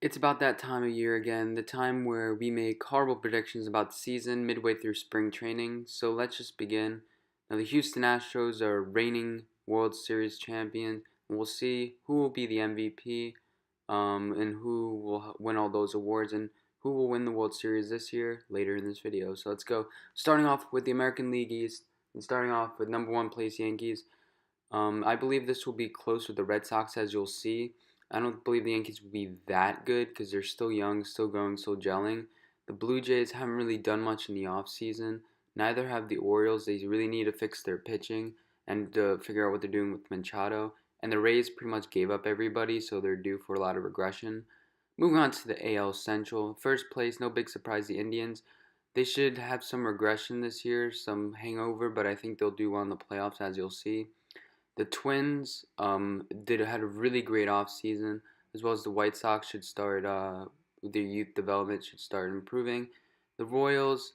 It's about that time of year again, the time where we make horrible predictions about the season midway through spring training. So let's just begin. Now, the Houston Astros are reigning World Series champion, and we'll see who will be the MVP, and who will win all those awards, and who will win the World Series this year later in this video. So let's go. Starting off with the American League East, and starting off with number one place Yankees. I believe this will be close with the Red Sox, as you'll see. I don't believe the Yankees will be that good because they're still young, still growing, still gelling. The Blue Jays haven't really done much in the offseason. Neither have the Orioles. They really need to fix their pitching and figure out what they're doing with Machado. And the Rays pretty much gave up everybody, so they're due for a lot of regression. Moving on to the AL Central. First place, no big surprise, the Indians. They should have some regression this year, some hangover, but I think they'll do well in the playoffs, as you'll see. The Twins had a really great offseason, as well as the White Sox should start their youth development should start improving. The Royals,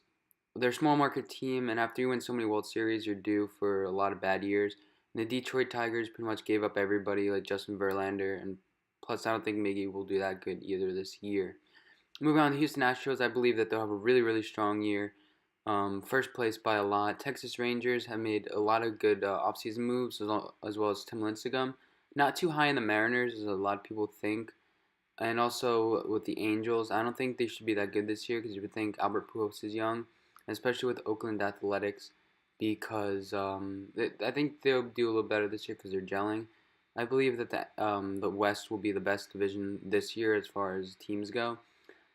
they're a small market team, and after you win so many World Series, you're due for a lot of bad years. And the Detroit Tigers pretty much gave up everybody like Justin Verlander, and plus I don't think Miggy will do that good either this year. Moving on to Houston Astros, I believe that they'll have a really, really strong year. First place by a lot. Texas Rangers have made a lot of good offseason moves, as well as Tim Lincecum. Not too high in the Mariners, as a lot of people think. And also with the Angels, I don't think they should be that good this year because you would think Albert Pujols is young, especially with Oakland Athletics, because I think they'll do a little better this year because they're gelling. I believe that the West will be the best division this year as far as teams go.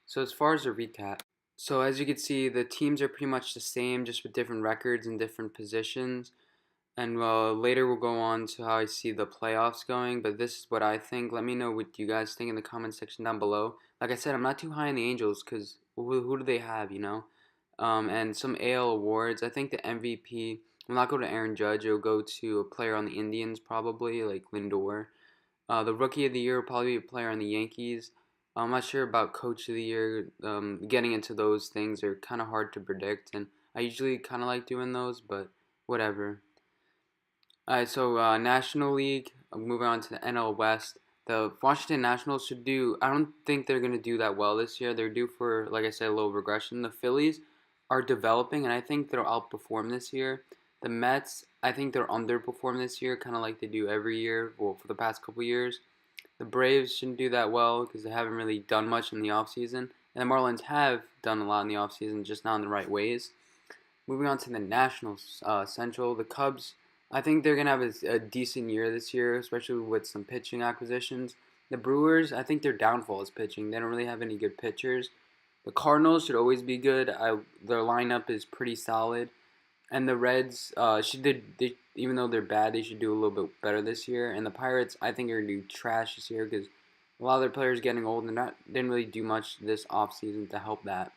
So as far as a recap, so as you can see, the teams are pretty much the same, just with different records and different positions. And later we'll go on to how I see the playoffs going, but this is what I think. Let me know what you guys think in the comment section down below. Like I said, I'm not too high on the Angels because who do they have, you know? And some AL awards. I think the MVP will not go to Aaron Judge. It will go to a player on the Indians probably, like Lindor. The Rookie of the Year will probably be a player on the Yankees. I'm not sure about Coach of the Year. Getting into those things are kind of hard to predict, and I usually kind of like doing those, but whatever. Alright, so National League, moving on to the NL West. The Washington Nationals should do, I don't think they're going to do that well this year. They're due for, like I said, a little regression. The Phillies are developing, and I think they'll outperform this year. The Mets, I think they're underperform this year, kind of like they do every year, well, for the past couple years. The Braves shouldn't do that well because they haven't really done much in the offseason. And the Marlins have done a lot in the offseason, just not in the right ways. Moving on to the National Central, the Cubs, I think they're going to have a decent year this year, especially with some pitching acquisitions. The Brewers, I think their downfall is pitching. They don't really have any good pitchers. The Cardinals should always be good. Their lineup is pretty solid. And the Reds, even though they're bad, they should do a little bit better this year. And the Pirates, I think, are going to do trash this year because a lot of their players are getting old and didn't really do much this offseason to help that.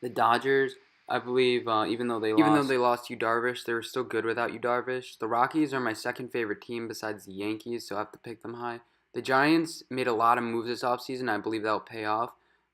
The Dodgers, I believe, even though they lost Yu Darvish, they were still good without Yu Darvish. The Rockies are my second favorite team besides the Yankees, so I have to pick them high. The Giants made a lot of moves this offseason. I believe that'll pay off.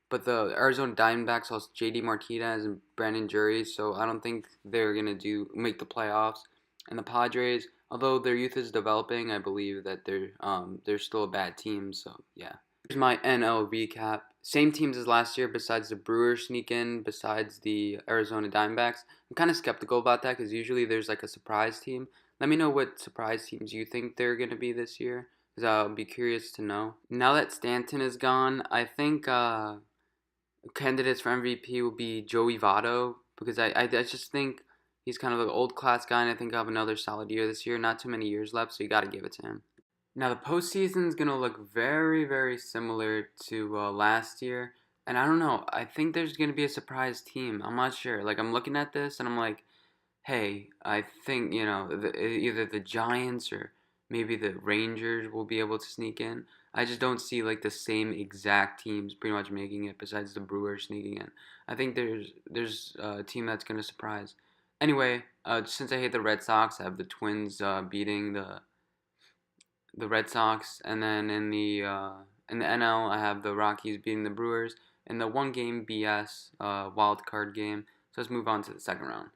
But the Arizona Diamondbacks lost J.D. Martinez and Brandon Jury, so I don't think they're going to make the playoffs. And the Padres, although their youth is developing, I believe that they're still a bad team, so yeah. Here's my NL recap. Same teams as last year besides the Brewers sneak in, besides the Arizona Diamondbacks. I'm kind of skeptical about that because usually there's like a surprise team. Let me know what surprise teams you think they're going to be this year because I'll be curious to know. Now that Stanton is gone, I think candidates for MVP will be Joey Votto because I just think he's kind of an old class guy and I think I'll have another solid year this year. Not too many years left, so you got to give it to him. Now, the postseason is going to look very, very similar to last year. And I don't know. I think there's going to be a surprise team. I'm not sure. Like, I'm looking at this and I'm like, hey, I think, either the Giants or maybe the Rangers will be able to sneak in. I just don't see, like, the same exact teams pretty much making it besides the Brewers sneaking in. I think there's a team that's going to surprise. Anyway, since I hate the Red Sox, I have the Twins beating the Red Sox, and then in the NL, I have the Rockies beating the Brewers in the one-game BS wild card game. So let's move on to the second round.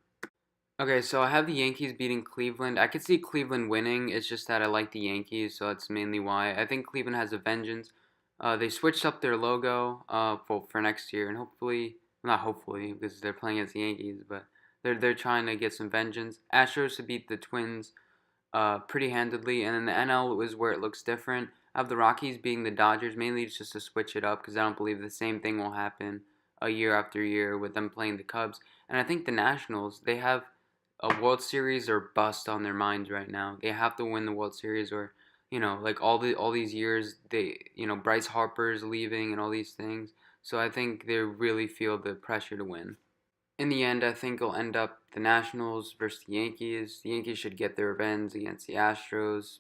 Okay, so I have the Yankees beating Cleveland. I could see Cleveland winning. It's just that I like the Yankees, so that's mainly why. I think Cleveland has a vengeance. They switched up their logo for next year, and hopefully, not hopefully, because they're playing against the Yankees, but they're trying to get some vengeance. Astros to beat the Twins pretty handedly, and then the NL is where it looks different. I have the Rockies being the Dodgers, mainly just to switch it up because I don't believe the same thing will happen a year after year with them playing the Cubs. And I think the Nationals, they have a World Series or bust on their minds right now. They have to win the World Series or like all these years Bryce Harper's leaving and all these things. So I think they really feel the pressure to win. In the end, I think it'll end up the Nationals versus the Yankees. The Yankees should get their revenge against the Astros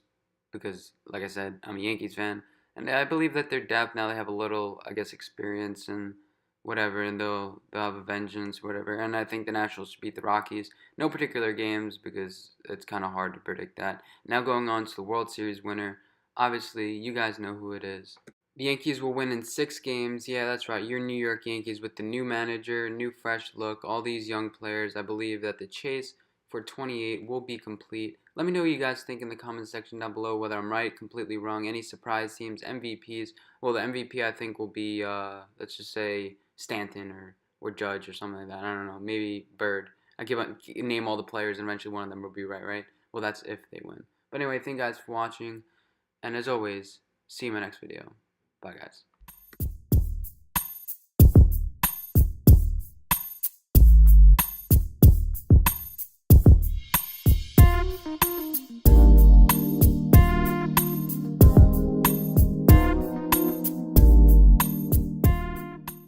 because, like I said, I'm a Yankees fan, and I believe that their depth now they have a little, I guess, experience and whatever, and they'll have a vengeance, whatever. And I think the Nationals should beat the Rockies. No particular games because it's kind of hard to predict that. Now going on to the World Series winner, obviously you guys know who it is. The Yankees will win in 6 games. Yeah, that's right. Your New York Yankees with the new manager, new fresh look, all these young players. I believe that the chase for 28 will be complete. Let me know what you guys think in the comment section down below, whether I'm right, completely wrong, any surprise teams, MVPs. Well, the MVP I think will be, let's just say Stanton or Judge or something like that. I don't know. Maybe Bird. Name all the players and eventually one of them will be right, right? Well, that's if they win. But anyway, thank you guys for watching. And as always, see you in my next video. Bye, guys.